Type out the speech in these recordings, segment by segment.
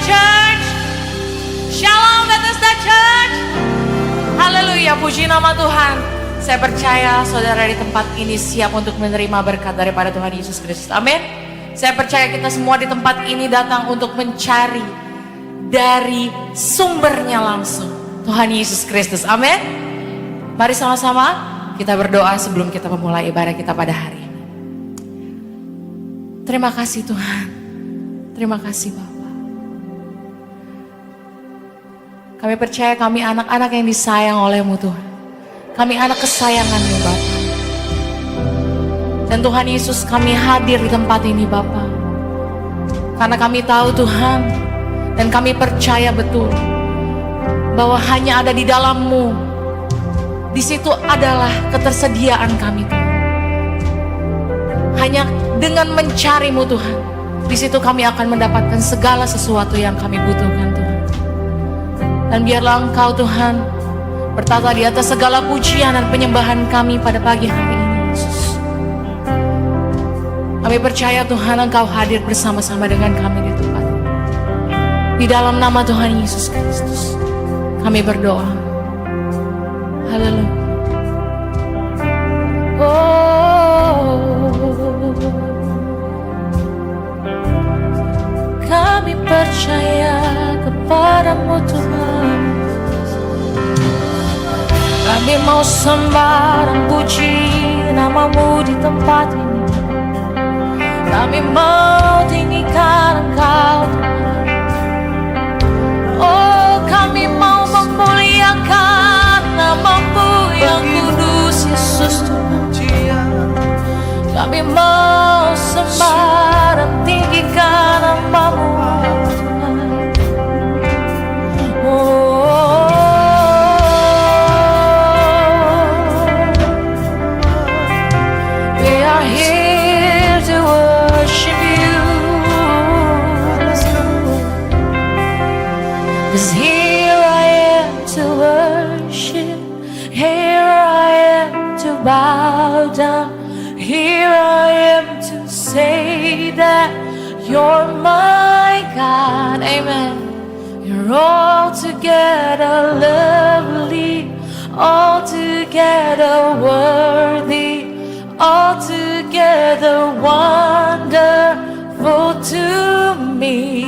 Church. Shalom Bethesda Church. Haleluya, puji nama Tuhan. Saya percaya saudara di tempat ini siap untuk menerima berkat daripada Tuhan Yesus Kristus. Amin. Saya percaya kita semua di tempat ini datang untuk mencari dari sumbernya langsung, Tuhan Yesus Kristus. Amin. Mari sama-sama kita berdoa sebelum kita memulai ibadah kita pada hari ini. Terima kasih Tuhan. Terima kasih Bapa. Kami percaya kami anak-anak yang disayang oleh-Mu Tuhan. Kami anak kesayangan-Mu Bapa. Dan Tuhan Yesus, kami hadir di tempat ini Bapa. Karena kami tahu Tuhan, dan kami percaya betul bahwa hanya ada di dalam-Mu. Di situ adalah ketersediaan kami Tuhan. Hanya dengan mencari-Mu Tuhan, di situ kami akan mendapatkan segala sesuatu yang kami butuhkan Tuhan. Dan biarlah Engkau Tuhan bertata di atas segala pujian dan penyembahan kami pada pagi hari ini Yesus. Kami percaya Tuhan Engkau hadir bersama-sama dengan kami di tempat ini. Di dalam nama Tuhan Yesus Kristus kami berdoa. Haleluya. Kami percaya kepada-Mu Tuhan. Kami mau sembah dan puji nama-Mu di tempat ini. Kami mau tinggikan Engkau Tuhan. Oh, kami mau memuliakan nama-Mu yang kudus Yesus Tuhan. Kami mau sembah dan tinggikan nama-Mu Tuhan. We are here to worship You. 'Cause here I am to worship. Here I am to bow down. Here I am to say that You're my God. Amen. You're altogether lovely, altogether worthy, altogether wonderful to me.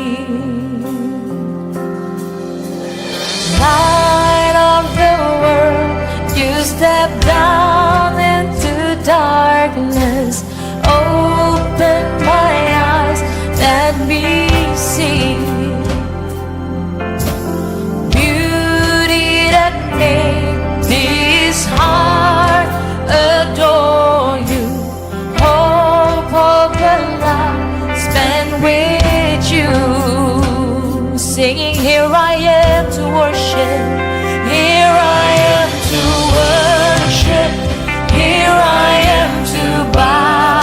Light of the world, You step down into darkness. Open my eyes, let me see beauty that made this heart adore You. Hope of a life spent with You. Singing, here I am to worship. Here I am to worship. Here I am to bow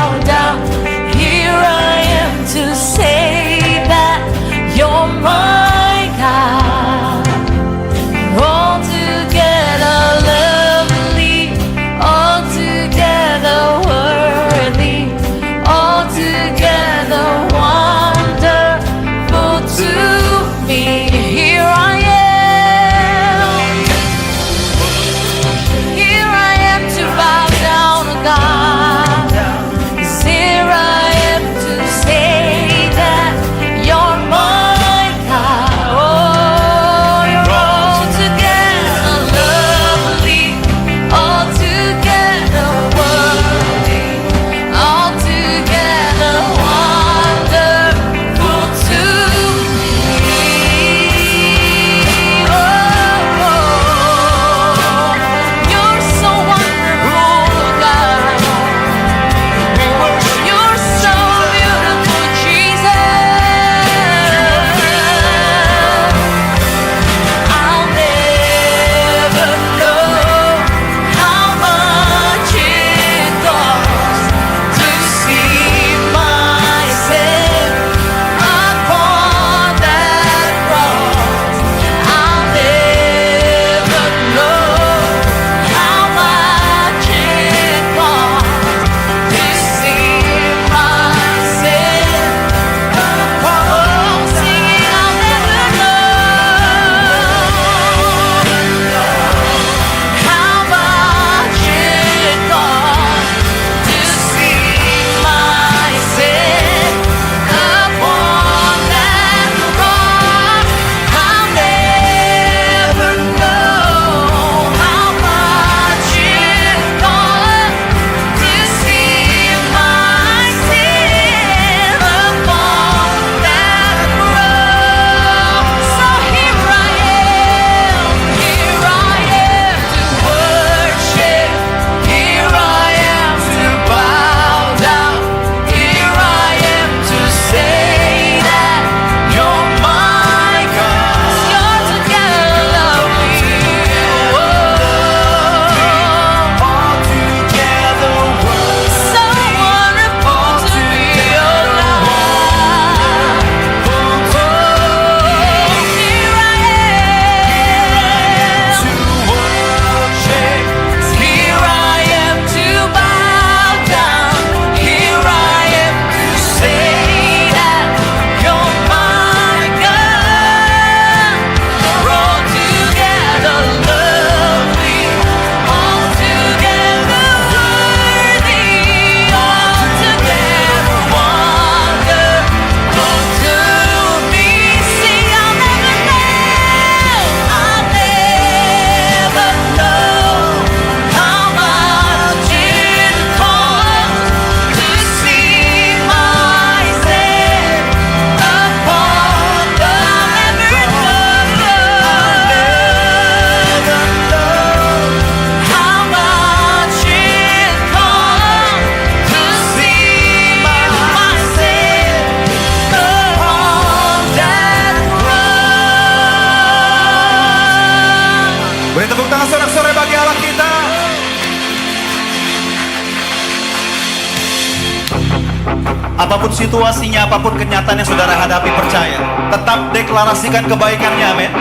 Apapun situasinya, apapun kenyataan yang saudara hadapi, percaya. Tetap deklarasikan kebaikannya, amin.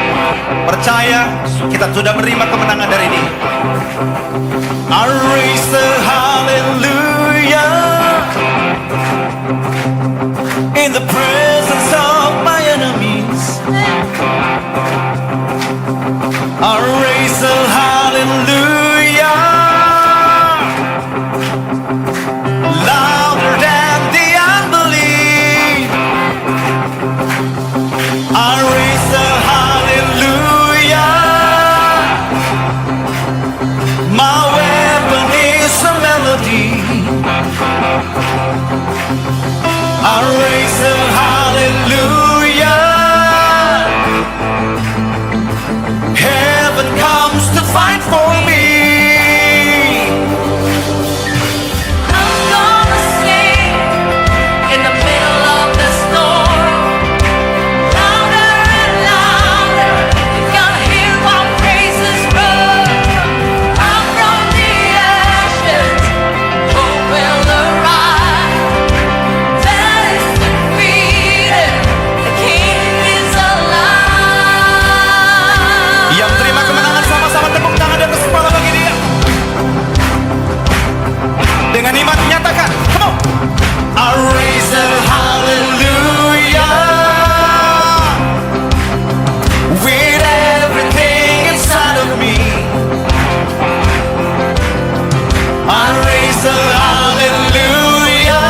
Percaya, kita sudah menerima kemenangan dari Dia. I raise the hallelujah in the presence of my enemies. I raise the hallelujah louder than the unbelief. I raise the hallelujah. My weapon is a melody. I raise the hallelujah. Heaven comes to fight for me. I'm gonna sing in the middle of the storm. Louder and louder, you're gonna hear my praises roar. Up from the ashes, hope will arise. That is defeated, the King is alive. Yang terima kemenangan sama-sama tepuk tangan dan kepala bagi Dia. Dengan iman nyatakan, come on. I raise a hallelujah with everything inside of me. I raise a hallelujah.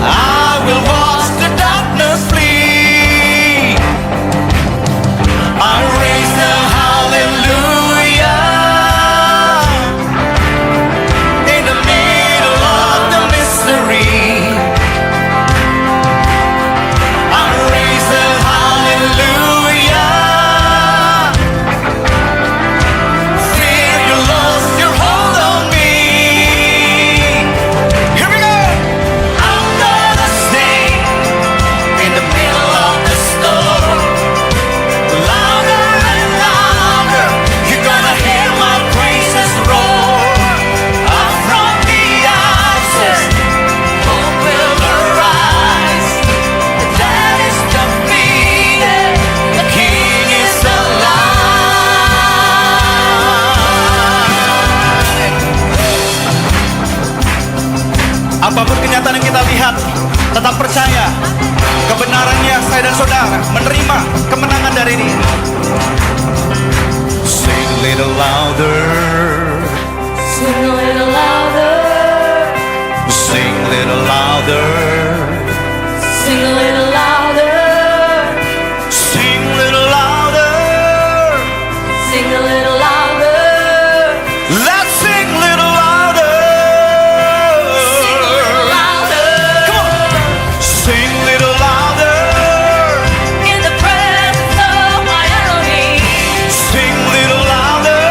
I will watch the darkness flee. I raise the hallelujah in the middle of the mystery. I raise the hallelujah. Fear you lost your hold on me. Here we go. I'm gonna sing in the middle of the storm. Louder and louder, you're gonna hear my praises roar. Up from the ashes, hope will arise. That is defeated, the King is alive. Apapun kenyataan yang kita lihat, tetap percaya kebenarannya. Saya dan saudara menerima kemenangan dari Dia. Sing a little louder, Sing a little louder, sing a little louder, sing a little louder, sing a little louder. sing a little louder, Let's sing a little louder. sing a little louder. Come on, sing a little louder, In the presence of my enemies, sing a little louder.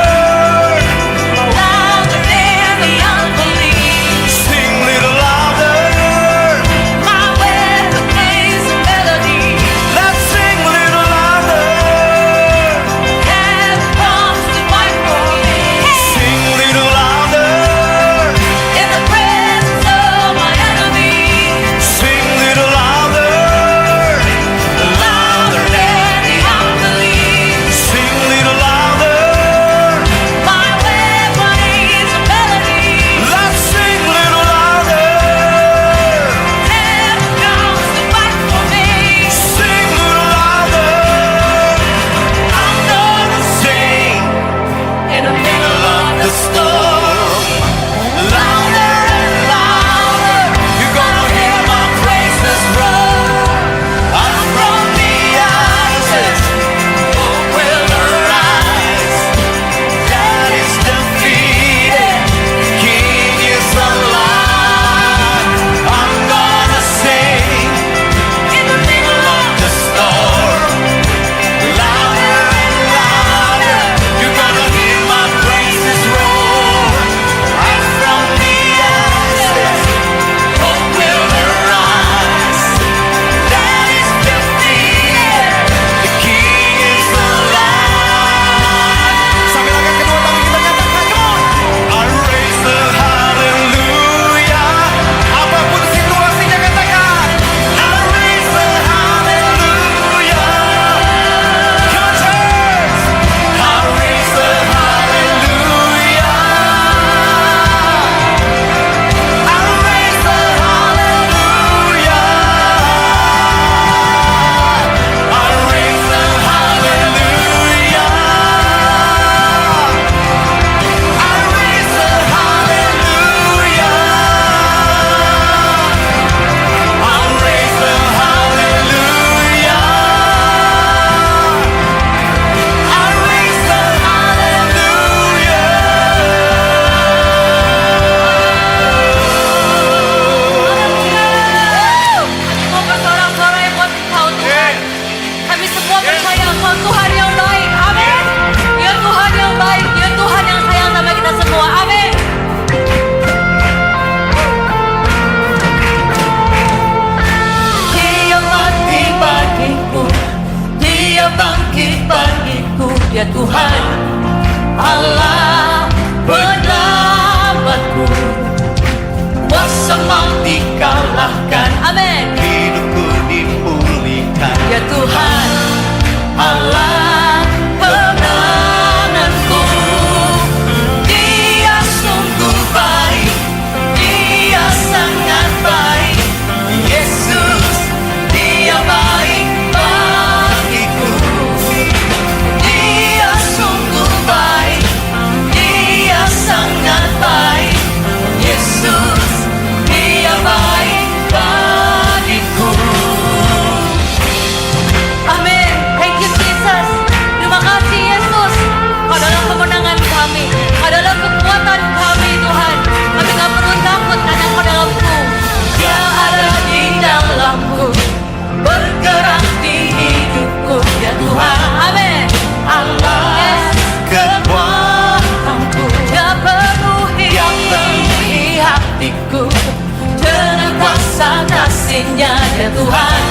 ada Tuhan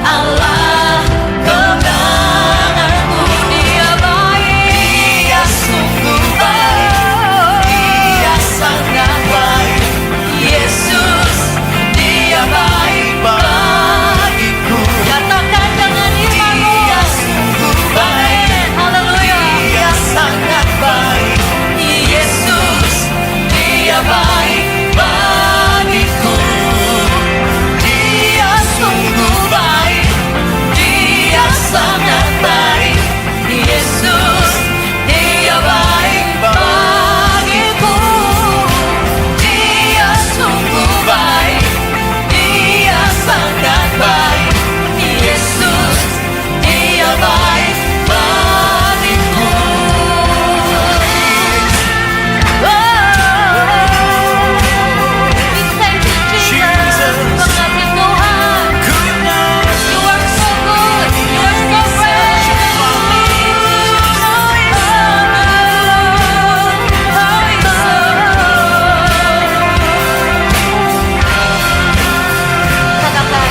Allah kemenanganku. Dia baik, Dia sungguh baik, Dia sangat baik. Yesus, Dia baik bagiku. Katakan dengan imanmu, Dia sungguh baik. Haleluya. Dia sangat baik. Yesus, Dia baik bagiku. Dia sungguh baik, Dia sangat baik. Yesus, Dia baik bagiku. Dia sungguh baik, Dia sangat baik. Yesus, Dia baik bagiku. We thank you, Jesus. Mengerti Tuhan. You are so good. You are so precious for me. Katakan,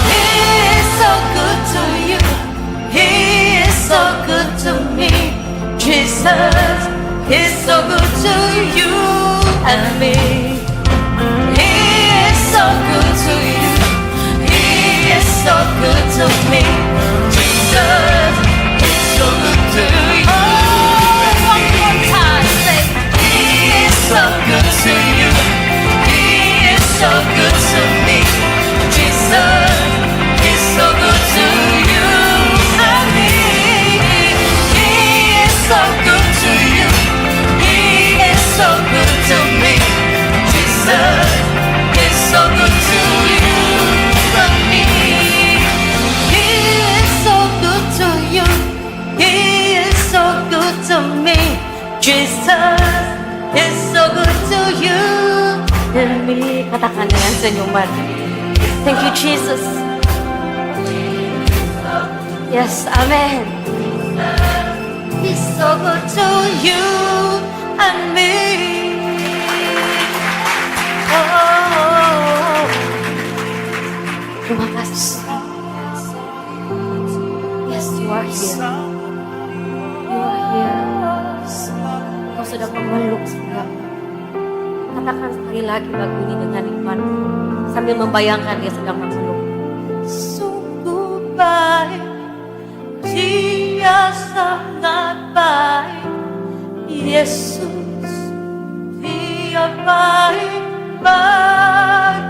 He is so good to you. He is so good to me. Jesus is so good to you and me. He is so good to you. He is so good to me. Jesus is so good to you. Oh, one more time, say, He is so good to you. He is so good to me. Jesus is so good to you and me. He is so good to you. He is so good to me. Jesus is so good to you and me. He is so good to you. He is so good to me. Jesus is so good to you and me. Katakan dengan senyuman. Thank you, Jesus. Yes, amen. He's so good to you and me. Oh, terima kasih. Yes, you are here. You are here. Kau sedang memeluk setiap. Katakan sekali lagi lagu ini dengan iman, sambil membayangkan Dia sedang memeluk. Sungguh baik, Dia sangat baik. Yesus, Dia baik baik.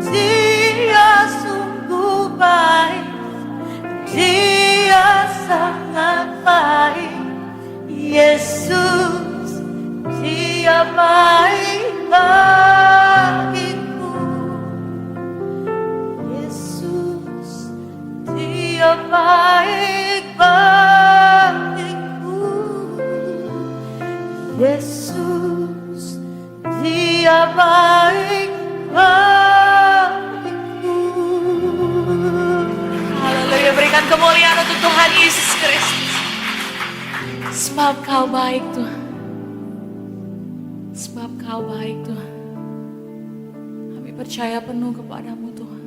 Dia sungguh baik, Dia sangat baik. Yesus, Dia baik bagiku. Yesus, Dia baik bagiku. Yesus, Dia baik bagiku. Haleluya, berikan kemuliaan untuk Tuhan Yesus Kristus. Sebab Kau baik, Tuhan. Sebab Kau baik, Tuhan. Kami percaya penuh kepadamu, Tuhan.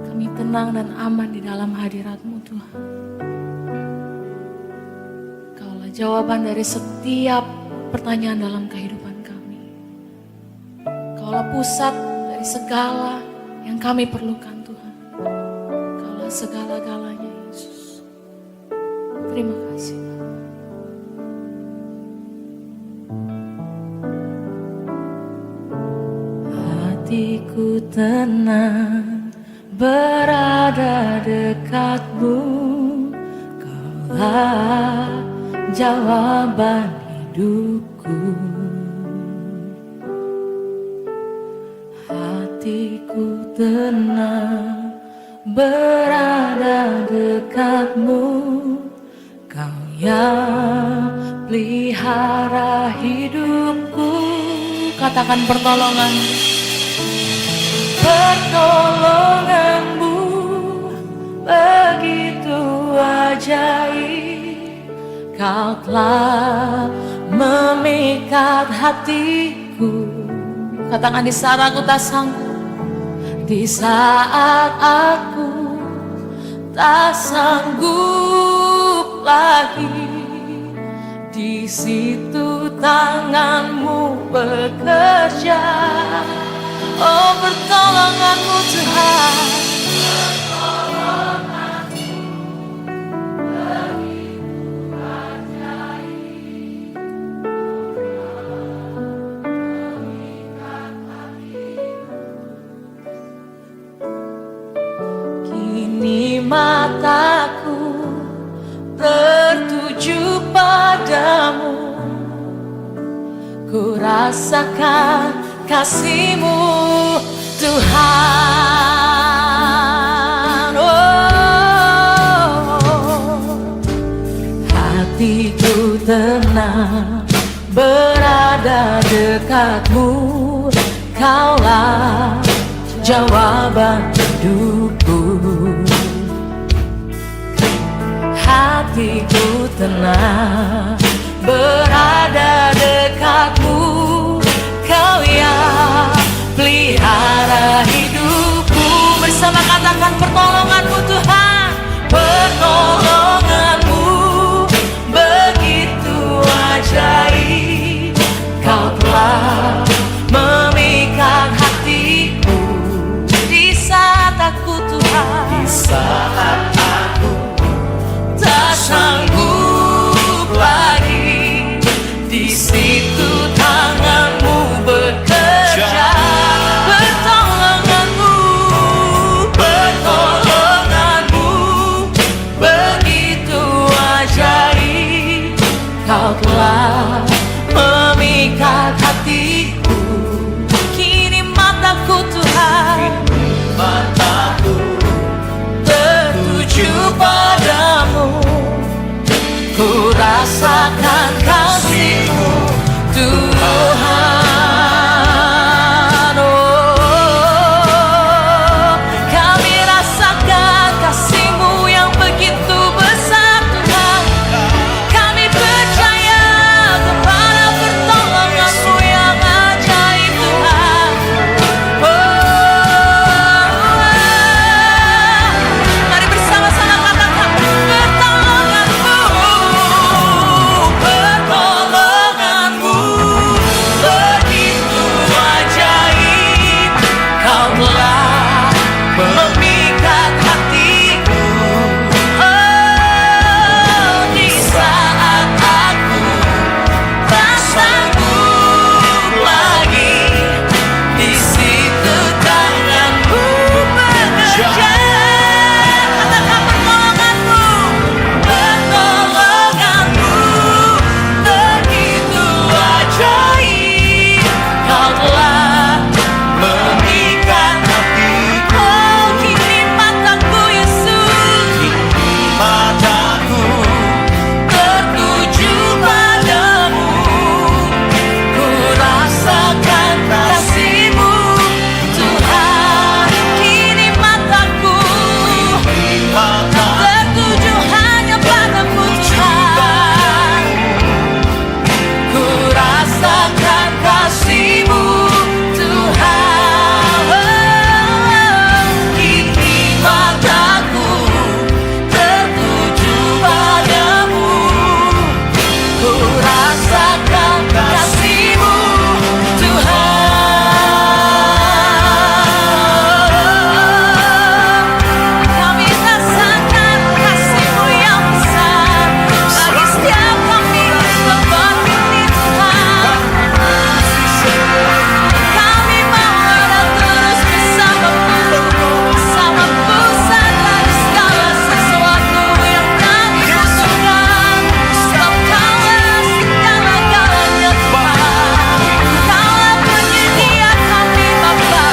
Kami tenang dan aman di dalam hadirat-Mu, Tuhan. Kaulah jawaban dari setiap pertanyaan dalam kehidupan kami. Kaulah pusat dari segala yang kami perlukan, Tuhan. Kaulah segala-galanya, Yesus. Terima kasih. Hatiku tenang berada dekat-Mu. Kaulah jawaban hidupku. Hatiku tenang berada dekat-Mu. Kau yang pelihara hidupku. Katakan pertolongan. Pertolongan-Mu begitu ajaib. Kau telah memikat hatiku. Katakan, di saat aku tak sanggup, di saat aku tak sanggup lagi, di situ tanganmu bekerja. Oh, bertolong aku Tuhan. Kini mataku tertuju padamu, ku rasakan kasih-Mu Tuhan. Oh, hatiku tenang berada dekat-Mu, Kaulah jawaban hidupku. Hatiku tenang berada dekat-Mu, Kau yang pelihara hidupku. Bersama katakan, pertolongan-Mu Tuhan, pertolongan-Mu begitu ajaib. Kau telah memikat hatiku di saat aku Tuhan, di saat aku tak sanggup lagi, di situ tangan-Mu bekerja. Pertolongan-Mu, pertolongan-Mu begitu ajaib. Kau telah memikat hatiku. Kini mataku Tuhan, mataku tertuju padamu, ku rasakan kasih-Mu Tuhan. Oh, kami rasakan kasih-Mu yang begitu besar Tuhan. Kami percaya kepada pertolongan-Mu yang ajaib Tuhan. Mari bersama-sama katakan, pertolongan-Mu, pertolongan-Mu begitu ajaib. Kau telah memikat hatiku. Oh, di saat aku tak sanggup lagi, di situ tangan-Mu bekerja. Katakan, pertolongan-Mu, pertolongan-Mu begitu ajaib. Kau telah memikat hatiku. Oh, kini mataku Yesus, mataku tertuju padamu, ku rasakan kasih-Mu Tuhan. Kini mataku tertuju hanya padamu Tuhan, ku rasakan kasih-Mu Tuhan. Kini mataku tertuju padamu, ku rasakan kasih-Mu Tuhan. Kami rasakan kasih-Mu yang besar bagi setiap kami tempat ini Tuhan. Kami mau terus bersama-Mu, bersama pusat dari segala sesuatu yang kami butuhkan. Sebab Kaulah segala-galanya Tuhan. Kaulah penyedia kami Bapa.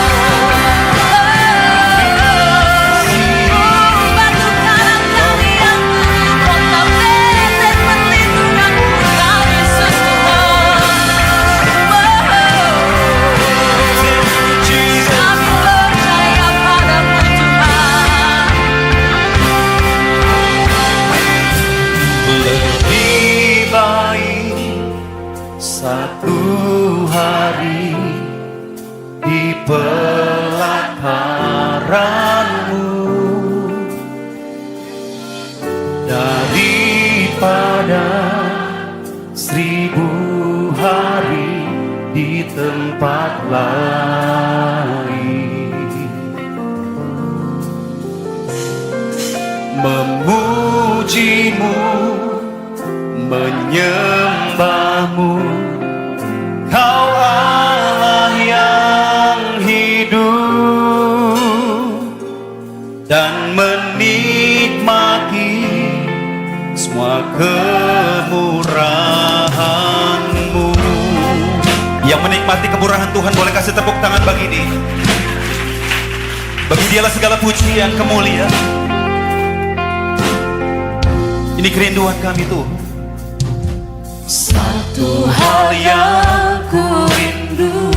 Batu karang kami yang teguh, kota benteng perlindungan Tuhan Yesus Tuhan. Kami percaya padamu Tuhan. Lebih baik satu hari pelataran-Mu, daripada 1000 hari di tempat lain. Memuji-Mu, menyembah-Mu, Kau Allah yang hidup, dan menikmati semua kemurahan-Mu. Yang menikmati kemurahan Tuhan boleh kasih tepuk tangan bagi Dia. Bagi Dialah segala pujian, kemuliaan. Ini kerinduan kami Tuhan. Satu hal yang ku rindu,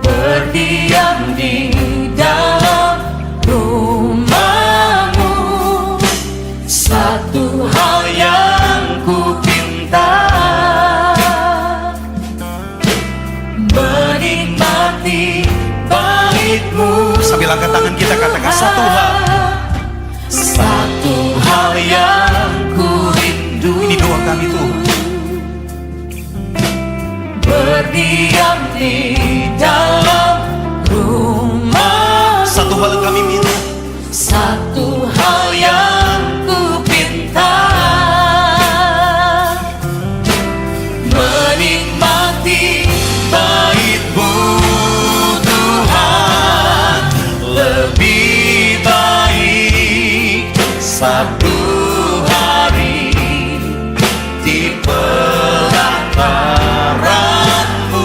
berdiam di dalam rumah-Mu. Satu hal yang ku pinta, menikmati bait-Mu. Sambil angkat tangan kita katakan satu hal. Satu hal yang ku rindu. Ini doa kami Tuhan. Berdiam di dalam rumah. Satu hal yang kami minta. Satu hal yang ku pinta, menikmati bait-Mu Tuhan. Lebih baik satu hari di pelataran-Mu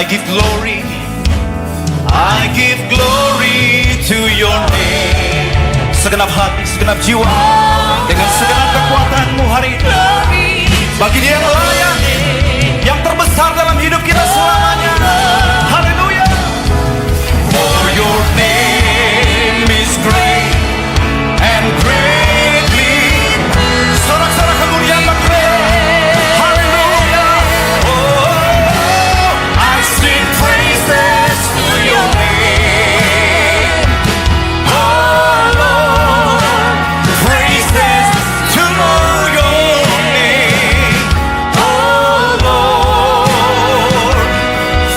I give glory to your name. Segenap hati, segenap jiwa, dengan segenap kekuatanmu hari ini. Bagi Dia yang layak, yang terbesar dalam hidup kita selamanya. Haleluya. For your name is great and greatly. Sorak-sorak kemuliaan bagi Dia. Haleluya. Oh, I sing praises to your name. Oh Lord, praises to your name. Oh Lord,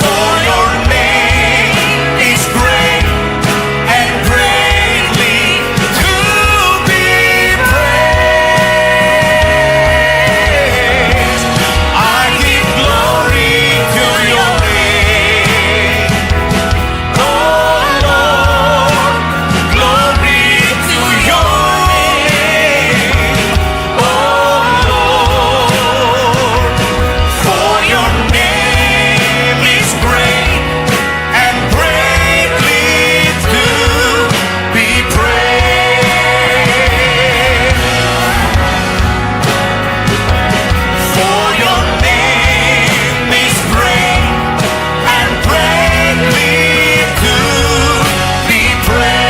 for your name is great and greatly to be praised. I give glory to your name. Oh Lord, glory to your name. Oh Lord, for your name is great and greatly to be praised. For your name is great and greatly to be praised.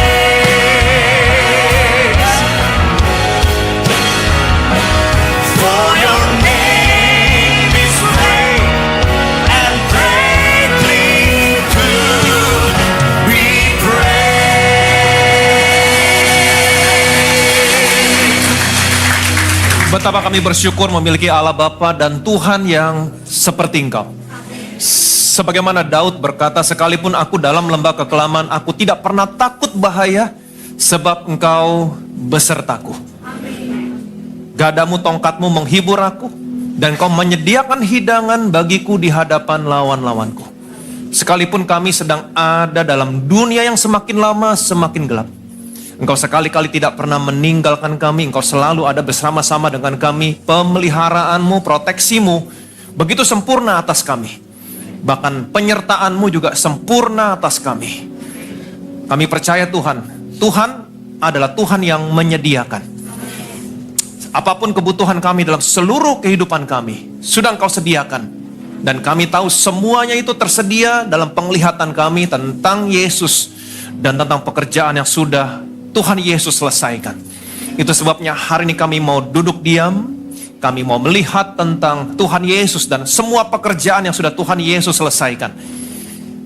For your name is great and greatly to be praised. Betapa kami bersyukur memiliki Allah Bapa dan Tuhan yang seperti Engkau. Sebagaimana Daud berkata, sekalipun aku dalam lembah kekelaman, aku tidak pernah takut bahaya, sebab Engkau besertaku. Gadamu, tongkatmu menghibur aku, dan Kau menyediakan hidangan bagiku di hadapan lawan-lawanku. Sekalipun kami sedang ada dalam dunia yang semakin lama semakin gelap, Engkau sekali-kali tidak pernah meninggalkan kami. Engkau selalu ada bersama-sama dengan kami. Pemeliharaanmu, proteksimu begitu sempurna atas kami. Bahkan penyertaanmu juga sempurna atas kami. Kami percaya Tuhan adalah Tuhan yang menyediakan. Apapun kebutuhan kami dalam seluruh kehidupan kami, sudah Engkau sediakan. Dan kami tahu semuanya itu tersedia dalam penglihatan kami tentang Yesus dan tentang pekerjaan yang sudah Tuhan Yesus selesaikan. Itu sebabnya hari ini kami mau duduk diam, kami mau melihat tentang Tuhan Yesus dan semua pekerjaan yang sudah Tuhan Yesus selesaikan.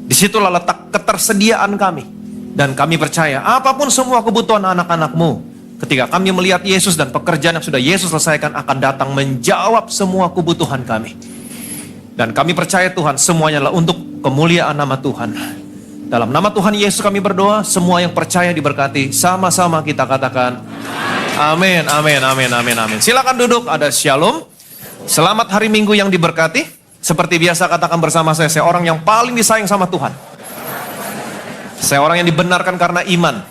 Disitulah letak ketersediaan kami. Dan kami percaya apapun semua kebutuhan anak-anak-Mu, ketika kami melihat Yesus dan pekerjaan yang sudah Yesus selesaikan, akan datang menjawab semua kebutuhan kami. Dan kami percaya Tuhan, semuanya adalah untuk kemuliaan nama Tuhan. Dalam nama Tuhan Yesus kami berdoa, semua yang percaya diberkati. Sama-sama kita katakan amin, amin, amin, amin, amin. Silakan duduk, ada shalom. Selamat hari Minggu yang diberkati. Seperti biasa katakan bersama saya orang yang paling disayang sama Tuhan. Saya orang yang dibenarkan karena iman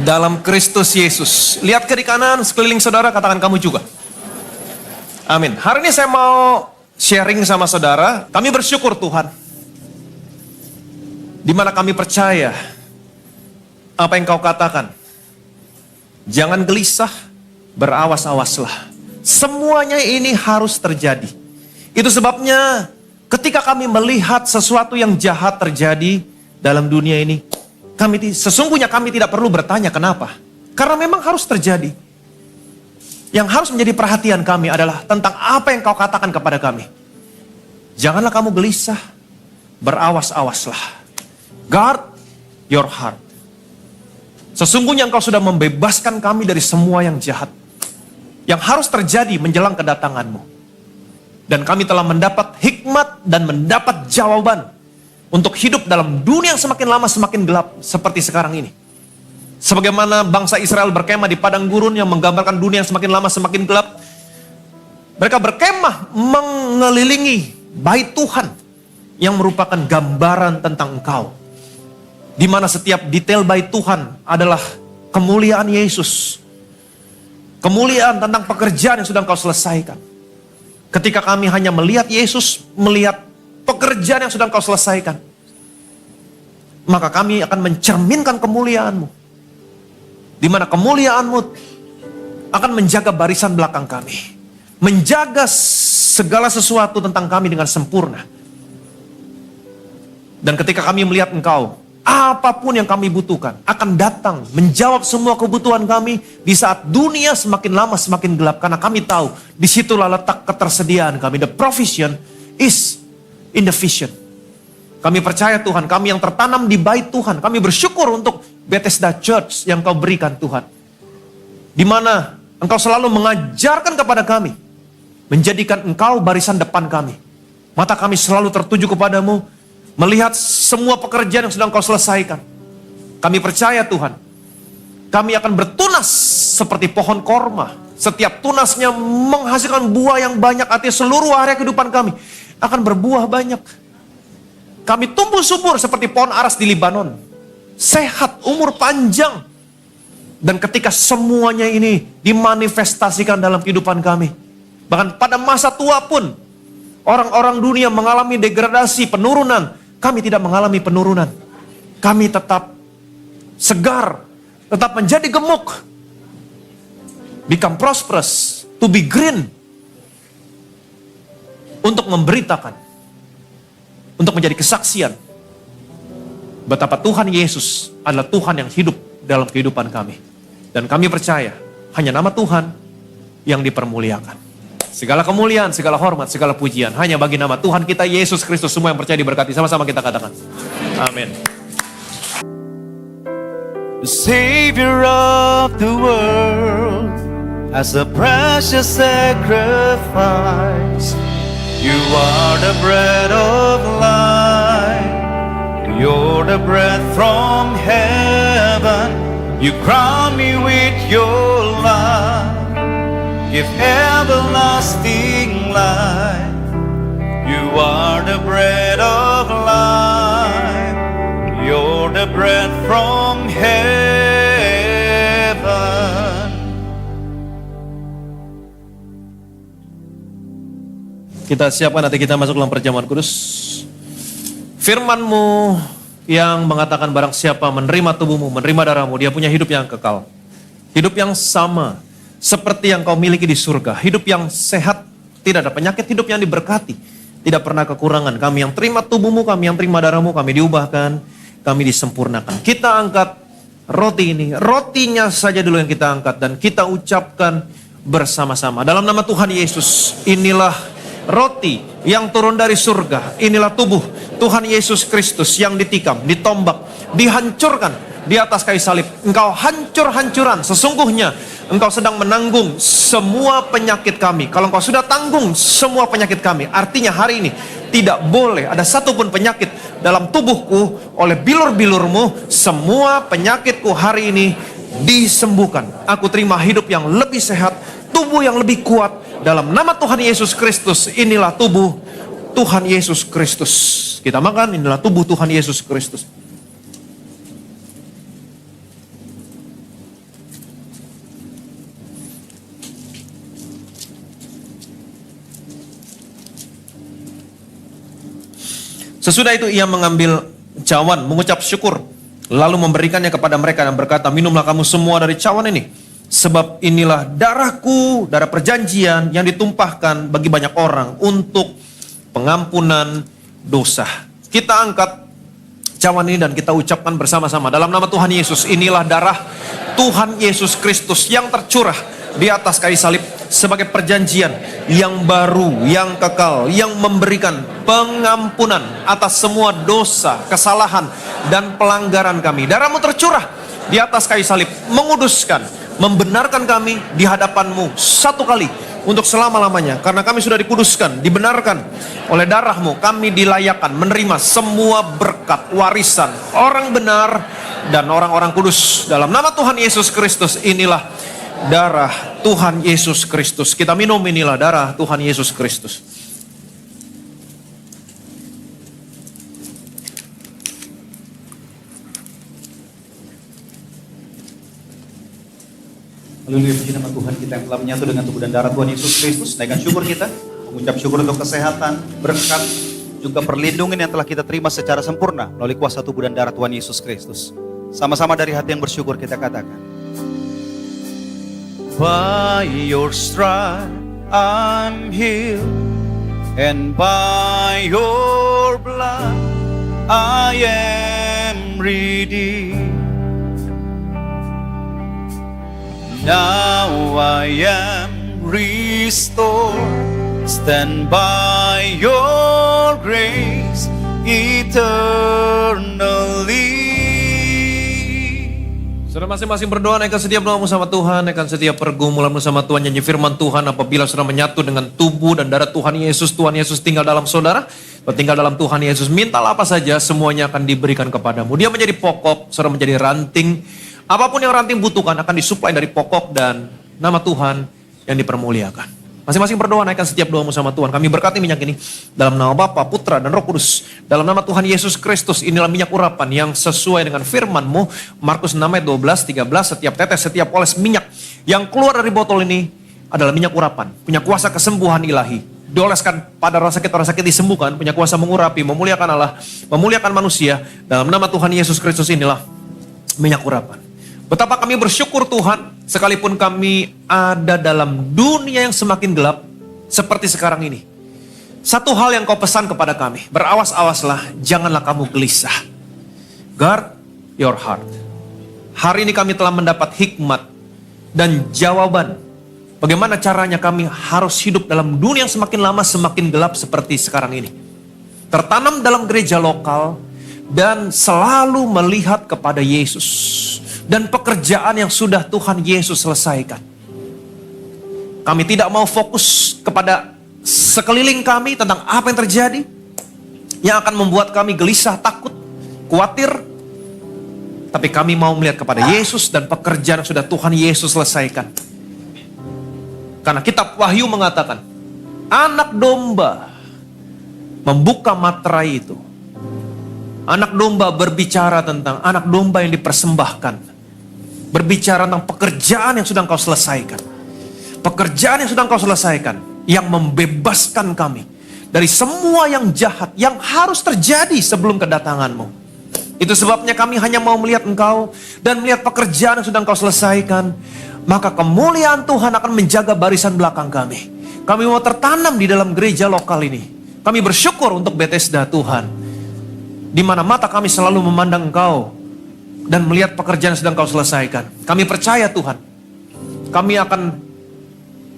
dalam Kristus Yesus. Lihat kiri kanan, sekeliling saudara, katakan kamu juga. Amin. Hari ini saya mau sharing sama saudara. Kami bersyukur Tuhan, di mana kami percaya apa yang Kau katakan. Jangan gelisah, berawas-awaslah. Semuanya ini harus terjadi. Itu sebabnya ketika kami melihat sesuatu yang jahat terjadi dalam dunia ini, sesungguhnya kami tidak perlu bertanya kenapa. Karena memang harus terjadi. Yang harus menjadi perhatian kami adalah tentang apa yang Kau katakan kepada kami. Janganlah kamu gelisah, berawas-awaslah. Guard your heart. Sesungguhnya Engkau sudah membebaskan kami dari semua yang jahat, yang harus terjadi menjelang kedatangan-Mu. Dan kami telah mendapat hikmat dan mendapat jawaban untuk hidup dalam dunia yang semakin lama semakin gelap seperti sekarang ini. Sebagaimana bangsa Israel berkemah di padang gurun yang menggambarkan dunia yang semakin lama semakin gelap. Mereka berkemah mengelilingi bait Tuhan yang merupakan gambaran tentang Engkau. Di mana setiap detail bait Tuhan adalah kemuliaan Yesus. Kemuliaan tentang pekerjaan yang sudah Engkau selesaikan. Ketika kami hanya melihat Yesus, melihat pekerjaan yang sedang kau selesaikan. Maka kami akan mencerminkan kemuliaan-Mu. Di mana kemuliaan-Mu akan menjaga barisan belakang kami. Menjaga segala sesuatu tentang kami dengan sempurna. Dan ketika kami melihat Engkau, apapun yang kami butuhkan akan datang menjawab semua kebutuhan kami di saat dunia semakin lama semakin gelap. Karena kami tahu disitulah letak ketersediaan kami. The provision is in the vision. Kami percaya Tuhan, kami yang tertanam di bait Tuhan. Kami bersyukur untuk Bethesda Church yang Kau berikan Tuhan. Di mana Engkau selalu mengajarkan kepada kami. Menjadikan Engkau barisan depan kami. Mata kami selalu tertuju kepadamu. Melihat semua pekerjaan yang sedang Kau selesaikan. Kami percaya Tuhan, kami akan bertunas seperti pohon korma. Setiap tunasnya menghasilkan buah yang banyak. Artinya seluruh area kehidupan kami akan berbuah banyak. Kami tumbuh subur seperti pohon aras di Libanon. Sehat, umur panjang. Dan ketika semuanya ini dimanifestasikan dalam kehidupan kami. Bahkan pada masa tua pun, orang-orang dunia mengalami degradasi, penurunan. Kami tidak mengalami penurunan. Kami tetap segar, tetap menjadi gemuk. Become prosperous, to be green. Untuk memberitakan, untuk menjadi kesaksian. Betapa Tuhan Yesus adalah Tuhan yang hidup dalam kehidupan kami. Dan kami percaya, hanya nama Tuhan yang dipermuliakan. Segala kemuliaan, segala hormat, segala pujian hanya bagi nama Tuhan kita Yesus Kristus. Semua yang percaya diberkati. Sama-sama kita katakan. Amin. The Savior of the world, as a precious sacrifice. You are the bread of life. You're the bread from heaven. You crown me with your love. Give everlasting life. You are the bread of life. You're the bread from heaven. Kita siapkan nanti kita masuk dalam perjamuan kudus. Firman-Mu yang mengatakan barang siapa menerima tubuh-Mu, menerima darah-Mu, dia punya hidup yang kekal. Hidup yang sama seperti yang Kau miliki di surga. Hidup yang sehat, tidak ada penyakit, hidup yang diberkati. Tidak pernah kekurangan. Kami yang terima tubuh-Mu, kami yang terima darah-Mu, kami diubahkan, kami disempurnakan. Kita angkat roti ini. Rotinya saja dulu yang kita angkat dan kita ucapkan bersama-sama. Dalam nama Tuhan Yesus, inilah roti yang turun dari surga. Inilah tubuh Tuhan Yesus Kristus yang ditikam, ditombak, dihancurkan di atas kayu salib. Engkau hancur-hancuran. Sesungguhnya Engkau sedang menanggung semua penyakit kami. Kalau Engkau sudah tanggung semua penyakit kami, artinya hari ini tidak boleh ada satupun penyakit dalam tubuhku. Oleh bilur-bilur-Mu, semua penyakitku hari ini disembuhkan. Aku terima hidup yang lebih sehat, tubuh yang lebih kuat. Dalam nama Tuhan Yesus Kristus, inilah tubuh Tuhan Yesus Kristus. Kita makan, inilah tubuh Tuhan Yesus Kristus. Sesudah itu ia mengambil cawan, mengucap syukur, lalu memberikannya kepada mereka dan berkata, minumlah kamu semua dari cawan ini, sebab inilah darahku, darah perjanjian yang ditumpahkan bagi banyak orang untuk pengampunan dosa. Kita angkat cawan ini dan kita ucapkan bersama-sama dalam nama Tuhan Yesus. Inilah darah Tuhan Yesus Kristus yang tercurah di atas kayu salib sebagai perjanjian yang baru, yang kekal, yang memberikan pengampunan atas semua dosa, kesalahan, dan pelanggaran kami. Darah-Mu tercurah di atas kayu salib, menguduskan, membenarkan kami di hadapan-Mu satu kali untuk selama-lamanya. Karena kami sudah dikuduskan, dibenarkan oleh darah-Mu, kami dilayakkan menerima semua berkat, warisan, orang benar, dan orang-orang kudus. Dalam nama Tuhan Yesus Kristus, inilah darah Tuhan Yesus Kristus. Kita minum, inilah darah Tuhan Yesus Kristus. Haleluya, puji nama Tuhan kita yang telah menyatu dengan tubuh dan darah Tuhan Yesus Kristus. Naikkan syukur kita, mengucap syukur untuk kesehatan, berkat, juga perlindungan yang telah kita terima secara sempurna melalui kuasa tubuh dan darah Tuhan Yesus Kristus. Sama-sama dari hati yang bersyukur kita katakan. By your stripe I'm healed, and by your blood I am redeemed. Now I am restored, stand by your grace eternally. Saudara masing-masing berdoa, naikkan setiap doamu sama Tuhan, naikkan setiap pergumulanmu sama Tuhan, nyanyi firman Tuhan. Apabila saudara menyatu dengan tubuh dan darah Tuhan Yesus tinggal dalam saudara, tinggal dalam Tuhan Yesus, mintalah apa saja, semuanya akan diberikan kepadamu. Dia menjadi pokok, saudara menjadi ranting. Apapun yang ranting butuhkan akan disuplai dari pokok, dan nama Tuhan yang dipermuliakan. Masing-masing berdoa, naikkan setiap doamu sama Tuhan. Kami berkati minyak ini dalam nama Bapa, Putra, dan Roh Kudus. Dalam nama Tuhan Yesus Kristus, inilah minyak urapan yang sesuai dengan firman-Mu. Markus 6 ayat 12-13, setiap tetes, setiap oles minyak yang keluar dari botol ini adalah minyak urapan. Punya kuasa kesembuhan ilahi. Dioleskan pada orang sakit disembuhkan. Punya kuasa mengurapi, memuliakan Allah, memuliakan manusia. Dalam nama Tuhan Yesus Kristus inilah minyak urapan. Betapa kami bersyukur Tuhan, sekalipun kami ada dalam dunia yang semakin gelap, seperti sekarang ini. Satu hal yang Kau pesan kepada kami, berawas-awaslah, janganlah kamu gelisah. Guard your heart. Hari ini kami telah mendapat hikmat dan jawaban. Bagaimana caranya kami harus hidup dalam dunia yang semakin lama semakin gelap seperti sekarang ini. Tertanam dalam gereja lokal dan selalu melihat kepada Yesus. Dan pekerjaan yang sudah Tuhan Yesus selesaikan. Kami tidak mau fokus kepada sekeliling kami tentang apa yang terjadi, yang akan membuat kami gelisah, takut, khawatir. Tapi kami mau melihat kepada Yesus dan pekerjaan yang sudah Tuhan Yesus selesaikan. Karena kitab Wahyu mengatakan, anak domba membuka materai itu. Anak domba berbicara tentang anak domba yang dipersembahkan. Berbicara tentang pekerjaan yang sudah Engkau selesaikan. Pekerjaan yang sudah Engkau selesaikan. Yang membebaskan kami dari semua yang jahat yang harus terjadi sebelum kedatangan-Mu. Itu sebabnya kami hanya mau melihat Engkau dan melihat pekerjaan yang sudah Engkau selesaikan. Maka kemuliaan Tuhan akan menjaga barisan belakang kami. Kami mau tertanam di dalam gereja lokal ini. Kami bersyukur untuk Bethesda Tuhan, di mana mata kami selalu memandang Engkau dan melihat pekerjaan yang sedang Kau selesaikan. Kami percaya Tuhan, kami akan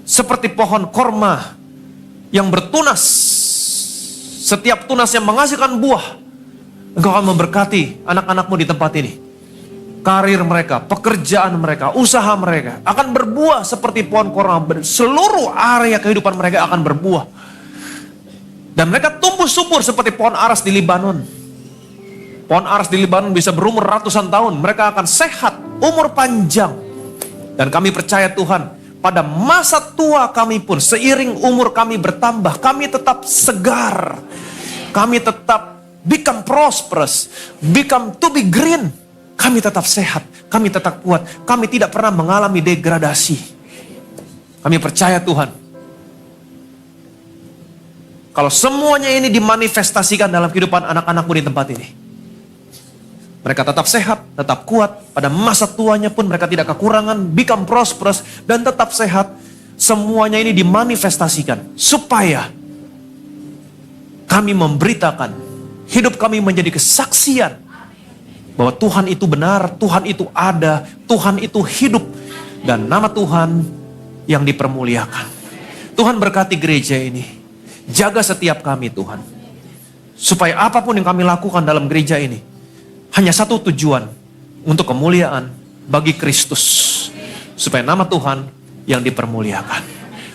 seperti pohon korma yang bertunas. Setiap tunas yang menghasilkan buah, Engkau akan memberkati anak-anak-Mu di tempat ini. Karir mereka, pekerjaan mereka, usaha mereka akan berbuah seperti pohon korma. Seluruh area kehidupan mereka akan berbuah. Dan mereka tumbuh subur seperti pohon aras di Libanon. Pohon aras di Libanon bisa berumur ratusan tahun. Mereka akan sehat, umur panjang. Dan kami percaya Tuhan, pada masa tua kami pun, seiring umur kami bertambah, kami tetap segar. Kami tetap become prosperous, become to be green. Kami tetap sehat, kami tetap kuat. Kami tidak pernah mengalami degradasi. Kami percaya Tuhan, kalau semuanya ini dimanifestasikan dalam kehidupan anak-anak-Mu di tempat ini, mereka tetap sehat, tetap kuat. Pada masa tuanya pun mereka tidak kekurangan, become prosperous, dan tetap sehat. Semuanya ini dimanifestasikan supaya kami memberitakan, hidup kami menjadi kesaksian bahwa Tuhan itu benar, Tuhan itu ada, Tuhan itu hidup, dan nama Tuhan yang dipermuliakan. Tuhan berkati gereja ini. Jaga setiap kami Tuhan, supaya apapun yang kami lakukan dalam gereja ini hanya satu tujuan, untuk kemuliaan bagi Kristus. Supaya nama Tuhan yang dipermuliakan.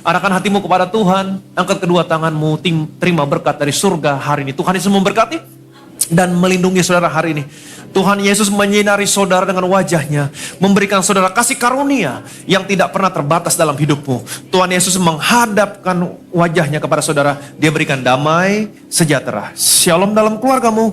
Arahkan hatimu kepada Tuhan, angkat kedua tanganmu, terima berkat dari surga hari ini. Tuhan Yesus memberkati dan melindungi saudara hari ini. Tuhan Yesus menyinari saudara dengan wajahnya, memberikan saudara kasih karunia yang tidak pernah terbatas dalam hidupmu. Tuhan Yesus menghadapkan wajahnya kepada saudara, Dia berikan damai, sejahtera. Shalom dalam keluargamu,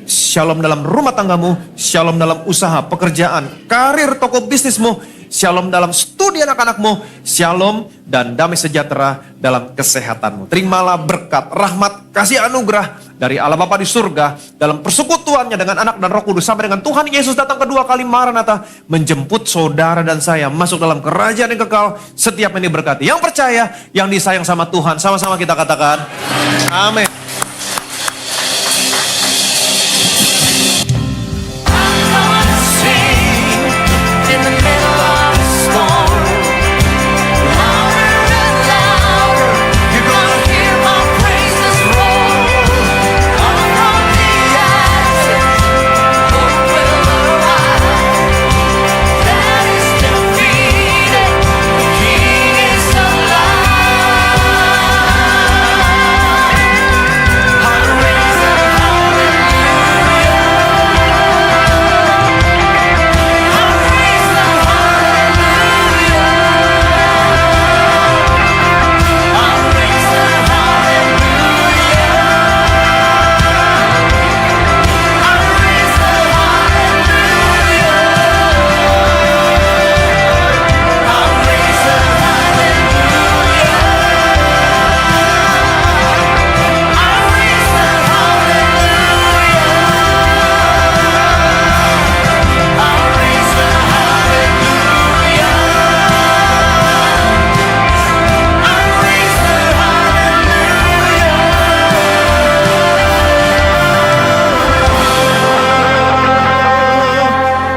shalom dalam rumah tanggamu, shalom dalam usaha, pekerjaan, karir, toko bisnismu, shalom dalam studi anak-anakmu, shalom dan damai sejahtera dalam kesehatanmu. Terimalah berkat, rahmat, kasih anugerah, dari Allah Bapa di surga, dalam persekutuannya dengan Anak dan Roh Kudus, sampai dengan Tuhan Yesus datang kedua kali Maranatha, menjemput saudara dan saya masuk dalam kerajaan yang kekal. Setiap yang diberkati, yang percaya, yang disayang sama Tuhan, sama-sama kita katakan, amin. In the middle of the storm, louder and louder, you're gonna hear my praises roar. Up from the ashes, hope will arise. That is defeated, the King is alive. I'll raise a hallelujah. I'll raise a hallelujah. I'll raise a hallelujah. I'll raise a hallelujah. I'll raise a hallelujah. I'll raise a hallelujah. I'll raise a hallelujah. I'll raise a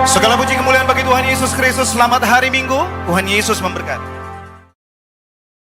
Segala puji kemuliaan bagi Tuhan Yesus Kristus. Selamat hari Minggu. Tuhan Yesus memberkati.